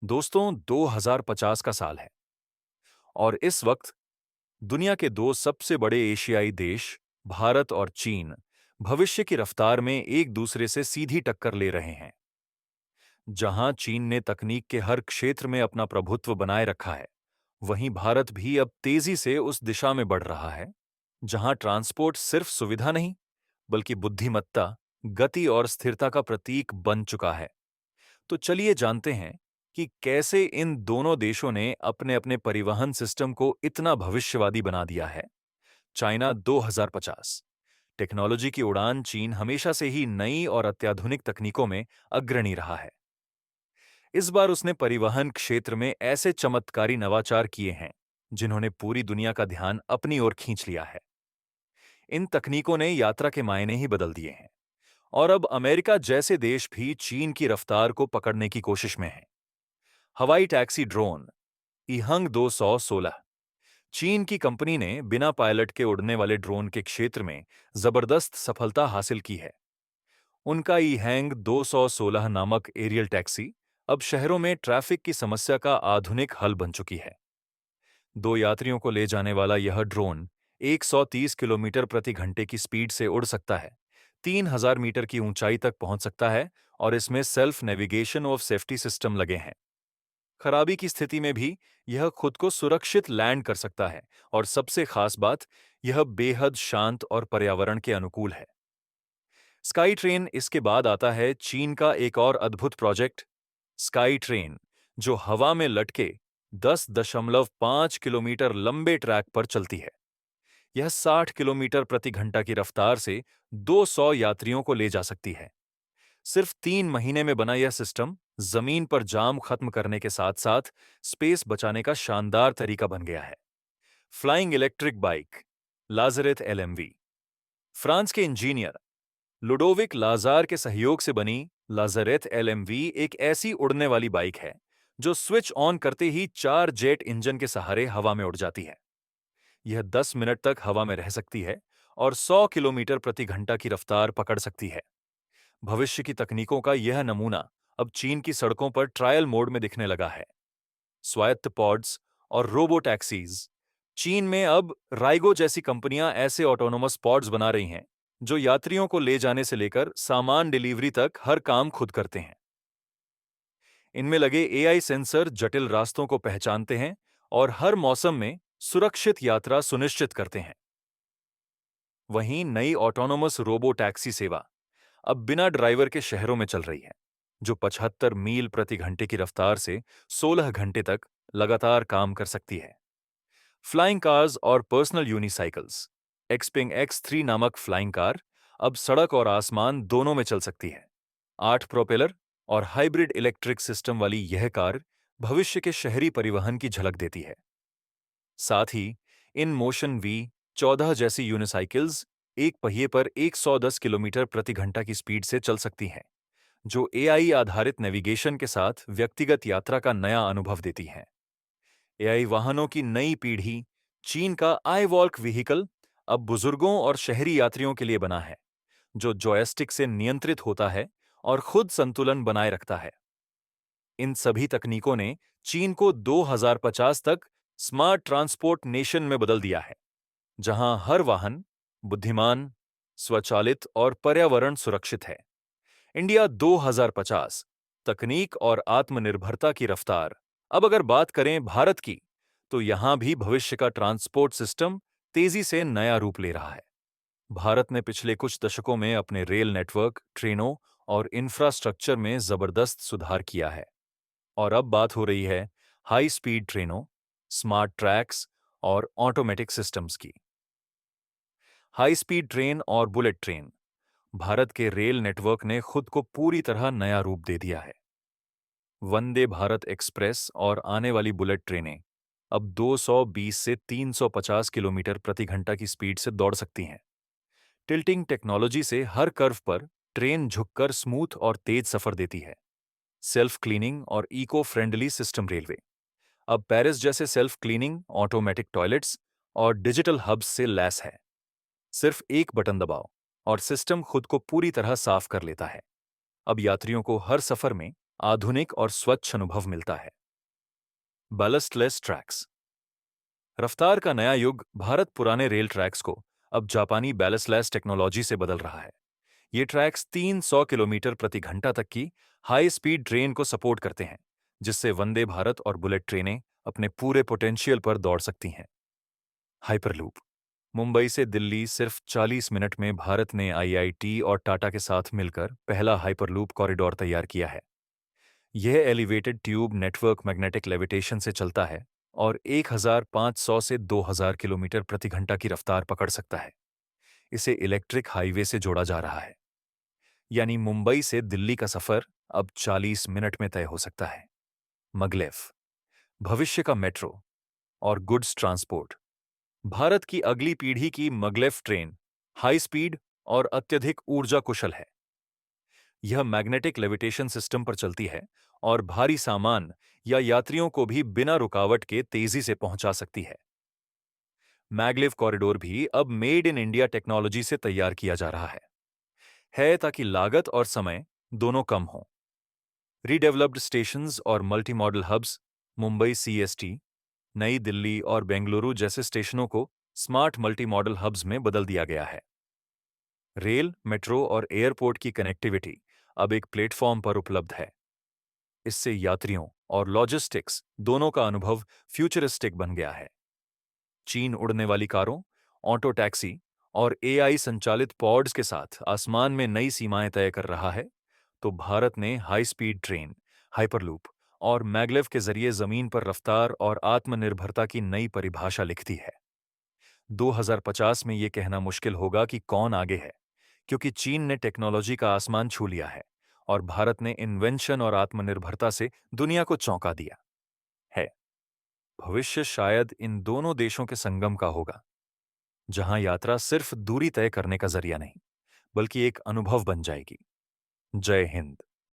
दोस्तों 2050 का साल है और इस वक्त दुनिया के दो सबसे बड़े एशियाई देश भारत और चीन भविष्य की रफ्तार में एक दूसरे से सीधी टक्कर ले रहे हैं। जहां चीन ने तकनीक के हर क्षेत्र में अपना प्रभुत्व बनाए रखा है, वहीं भारत भी अब तेजी से उस दिशा में बढ़ रहा है जहां ट्रांसपोर्ट सिर्फ सुविधा नहीं बल्कि बुद्धिमत्ता, गति और स्थिरता का प्रतीक बन चुका है। तो चलिए जानते हैं कि कैसे इन दोनों देशों ने अपने अपने परिवहन सिस्टम को इतना भविष्यवादी बना दिया है। चाइना 2050। टेक्नोलॉजी की उड़ान चीन हमेशा से ही नई और अत्याधुनिक तकनीकों में अग्रणी रहा है। इस बार उसने परिवहन क्षेत्र में ऐसे चमत्कारी नवाचार किए हैं जिन्होंने पूरी दुनिया का ध्यान अपनी ओर खींच लिया है। इन तकनीकों ने यात्रा के मायने ही बदल दिए हैं और अब अमेरिका जैसे देश भी चीन की रफ्तार को पकड़ने की कोशिश में है। हवाई टैक्सी ड्रोन ईहंग 216। चीन की कंपनी ने बिना पायलट के उड़ने वाले ड्रोन के क्षेत्र में जबरदस्त सफलता हासिल की है। उनका ईहैंग 216 नामक एरियल टैक्सी अब शहरों में ट्रैफिक की समस्या का आधुनिक हल बन चुकी है। दो यात्रियों को ले जाने वाला यह ड्रोन 130 किलोमीटर प्रति घंटे की स्पीड से उड़ सकता है, 3000 मीटर की ऊंचाई तक पहुंच सकता है और इसमें सेल्फ नेविगेशन और सेफ्टी सिस्टम लगे हैं। खराबी की स्थिति में भी यह खुद को सुरक्षित लैंड कर सकता है और सबसे खास बात, यह बेहद शांत और पर्यावरण के अनुकूल है। स्काई ट्रेन इसके बाद आता है चीन का एक और अद्भुत प्रोजेक्ट, स्काई ट्रेन, जो हवा में लटके 10.5 किलोमीटर लंबे ट्रैक पर चलती है। यह 60 किलोमीटर प्रति घंटा की रफ्तार से 200 यात्रियों को ले जा सकती है। सिर्फ 3 महीने में बना यह सिस्टम जमीन पर जाम खत्म करने के साथ साथ स्पेस बचाने का शानदार तरीका बन गया है। Flying electric bike Lazareth LMV. France के इंजीनियर लुडोविक लाजार के सहयोग से बनी लाजरेथ एलएमवी एक ऐसी उड़ने वाली बाइक है जो स्विच ऑन करते ही 4 जेट इंजन के सहारे हवा में उड़ जाती है। यह 10 मिनट तक हवा में रह सकती है और 100 किलोमीटर प्रति घंटा की रफ्तार पकड़ सकती है। भविष्य की तकनीकों का यह नमूना अब चीन की सड़कों पर ट्रायल मोड में दिखने लगा है। स्वायत्त पॉड्स और रोबो टैक्सीज। चीन में अब राइगो जैसी कंपनियां ऐसे ऑटोनोमस पॉड्स बना रही हैं जो यात्रियों को ले जाने से लेकर सामान डिलीवरी तक हर काम खुद करते हैं। इनमें लगे एआई सेंसर जटिल रास्तों को पहचानते हैं और हर मौसम में सुरक्षित यात्रा सुनिश्चित करते हैं। वहीं नई ऑटोनोमस रोबो टैक्सी सेवा अब बिना ड्राइवर के शहरों में चल रही है, जो 75 मील प्रति घंटे की रफ्तार से 16 घंटे तक लगातार काम कर सकती है। फ्लाइंग कार्स और पर्सनल यूनिसाइकिल्स। एक्सपिंग X3 नामक फ्लाइंग कार अब सड़क और आसमान दोनों में चल सकती है। 8 प्रोपेलर और हाइब्रिड इलेक्ट्रिक सिस्टम वाली यह कार भविष्य के शहरी परिवहन की झलक देती है। साथ ही इन मोशन V14 जैसी यूनिसाइकिल्स एक पहिए पर 110 किलोमीटर प्रति घंटा की स्पीड से चल सकती हैं, जो एआई आधारित नेविगेशन के साथ व्यक्तिगत यात्रा का नया अनुभव देती हैं। एआई वाहनों की नई पीढ़ी, चीन का आई वॉल्क व्हीकल, अब बुजुर्गों और शहरी यात्रियों के लिए बना है, जो जॉयस्टिक से नियंत्रित होता है और खुद संतुलन बनाए रखता है। इन सभी तकनीकों ने चीन को 2050 तक स्मार्ट ट्रांसपोर्ट नेशन में बदल दिया है, जहां हर वाहन बुद्धिमान, स्वचालित और पर्यावरण सुरक्षित है। इंडिया 2050, तकनीक और आत्मनिर्भरता की रफ्तार। अब अगर बात करें भारत की, तो यहां भी भविष्य का ट्रांसपोर्ट सिस्टम तेजी से नया रूप ले रहा है। भारत ने पिछले कुछ दशकों में अपने रेल नेटवर्क, ट्रेनों और इंफ्रास्ट्रक्चर में जबरदस्त सुधार किया है और अब बात हो रही है हाई स्पीड ट्रेनों, स्मार्ट ट्रैक्स और ऑटोमेटिक सिस्टम्स की। हाई स्पीड ट्रेन और बुलेट ट्रेन। भारत के रेल नेटवर्क ने खुद को पूरी तरह नया रूप दे दिया है। वंदे भारत एक्सप्रेस और आने वाली बुलेट ट्रेनें अब 220 से 350 किलोमीटर प्रति घंटा की स्पीड से दौड़ सकती हैं। टिल्टिंग टेक्नोलॉजी से हर कर्व पर ट्रेन झुककर स्मूथ और तेज सफर देती है। सेल्फ क्लीनिंग और इको फ्रेंडली सिस्टम रेलवे। अब पेरिस जैसे सेल्फ क्लीनिंग, ऑटोमेटिक टॉयलेट्स और डिजिटल हब्स से लैस है। सिर्फ एक बटन दबाओ और सिस्टम खुद को पूरी तरह साफ कर लेता है। अब यात्रियों को हर सफर में आधुनिक और स्वच्छ अनुभव मिलता है। बैलेस्टलेस ट्रैक्स। रफ्तार का नया युग भारत पुराने रेल ट्रैक्स को अब जापानी बैलेस्टलेस टेक्नोलॉजी से बदल रहा है। ये ट्रैक्स 300 किलोमीटर प्रति घंटा तक की हाई स्पीड ट्रेन को सपोर्ट करते हैं, जिससे वंदे भारत और बुलेट ट्रेनें अपने पूरे पोटेंशियल पर दौड़ सकती हैं। हाइपरलूप। मुंबई से दिल्ली सिर्फ 40 मिनट में भारत ने आईआईटी और टाटा के साथ मिलकर पहला हाइपरलूप कॉरिडोर तैयार किया है। यह elevated tube network magnetic levitation से चलता है और 1500 से 2000 किलोमीटर प्रति घंटा की रफ्तार पकड़ सकता है। इसे इलेक्ट्रिक हाईवे से जोड़ा जा रहा है, यानी मुंबई से दिल्ली का सफर अब 40 मिनट में तय हो सकता है। मगलेव। भविष्य का मेट्रो और गुड्स ट्रांसपोर्ट। भारत की अगली पीढ़ी की मगलेव ट्रेन हाई स्पीड और अत्यधिक ऊर्जा कुशल है। यह मैग्नेटिक लेविटेशन सिस्टम पर चलती है और भारी सामान या यात्रियों को भी बिना रुकावट के तेजी से पहुंचा सकती है। मैगलेव कॉरिडोर भी अब मेड इन इंडिया टेक्नोलॉजी से तैयार किया जा रहा है ताकि लागत और समय दोनों कम हों। रीडेवलप्ड स्टेशंस और multimodal hubs, Mumbai CST, New Delhi और बेंगलुरु जैसे स्टेशनों को स्मार्ट मल्टी मॉडल हब्स में बदल दिया गया है। रेल, मेट्रो और एयरपोर्ट की कनेक्टिविटी अब एक प्लेटफॉर्म पर उपलब्ध है। इससे यात्रियों और लॉजिस्टिक्स दोनों का अनुभव फ्यूचरिस्टिक बन गया है। चीन उड़ने वाली कारों, ऑटो टैक्सी और एआई संचालित पॉड्स के साथ आसमान में नई सीमाएं तय कर रहा है, तो भारत ने हाई स्पीड ट्रेन, हाइपरलूप और मैगलेव के जरिए जमीन पर रफ्तार और आत्मनिर्भरता की नई परिभाषा लिख दी है। 2050 में यह कहना मुश्किल होगा कि कौन आगे है, क्योंकि चीन ने टेक्नोलॉजी का आसमान छू लिया है और भारत ने इन्वेंशन और आत्मनिर्भरता से दुनिया को चौंका दिया है। भविष्य शायद इन दोनों देशों के संगम का होगा, जहां यात्रा सिर्फ दूरी तय करने का जरिया नहीं, बल्कि एक अनुभव बन जाएगी। जय हिंद।